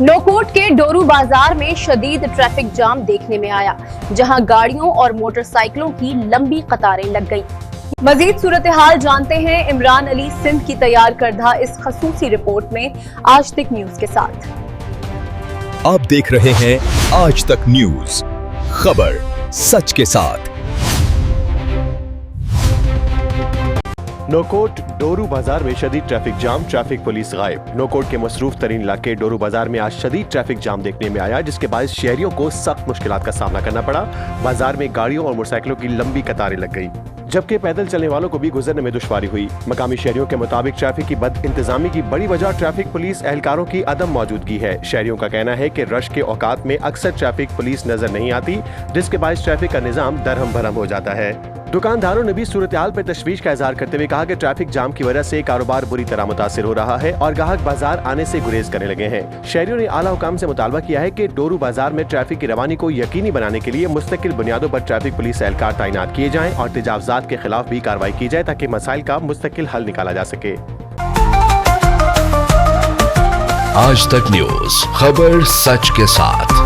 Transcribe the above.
नोकोट के डोरू बाजार में शदीद ट्रैफिक जाम देखने में आया, जहां गाड़ियों और मोटरसाइकिलों की लंबी कतारें लग गईं। मजीद सूरत हाल जानते हैं इमरान अली सिंध की तैयार करदा इस खसूसी रिपोर्ट में आज तक न्यूज के साथ। आप देख रहे हैं आज तक न्यूज, खबर सच के साथ। नोकोट डोरू बाजार में शदीद ट्रैफिक जाम, ट्रैफिक पुलिस गायब। नोकोट के मसरूफ तरीन इलाके डोरू बाजार में आज शदीद ट्रैफिक जाम देखने में आया, जिसके बाद शहरियों को सख्त मुश्किलात का सामना करना पड़ा। बाजार में गाड़ियों और मोटरसाइकिलों की लंबी कतारें लग गई, जबकि पैदल चलने वालों को भी गुजरने में दुश्वारी हुई। मकामी शहरियों के मुताबिक ट्रैफिक की बद इंतजामी की बड़ी वजह ट्रैफिक पुलिस एहलकारों की अदम मौजूदगी है। शहरियों का कहना है कि रश के औकात में अक्सर ट्रैफिक पुलिस नजर नहीं आती, जिसके बायस ट्रैफिक का निजाम दरहम भरम हो जाता है। दुकानदारों ने भी सूरत हाल पर तशवीश का इजहार करते हुए कहा कि ट्रैफिक जाम की वजह से कारोबार बुरी तरह मुतासिर हो रहा है और ग्राहक बाजार आने से गुरेज करने लगे हैं। शहरियों ने आला हुकाम से मुतालबा किया है कि डोरू बाजार में ट्रैफिक की रवानी को यकीनी बनाने के लिए मुस्तकिल बुनियादों पर ट्रैफिक पुलिस एहलकार तैनात किए जाएं और तजावुज़ात के खिलाफ भी कार्रवाई की जाए, ताकि मसाइल का मुस्तकिल हल निकाला जा सके। आज तक न्यूज, खबर सच के साथ।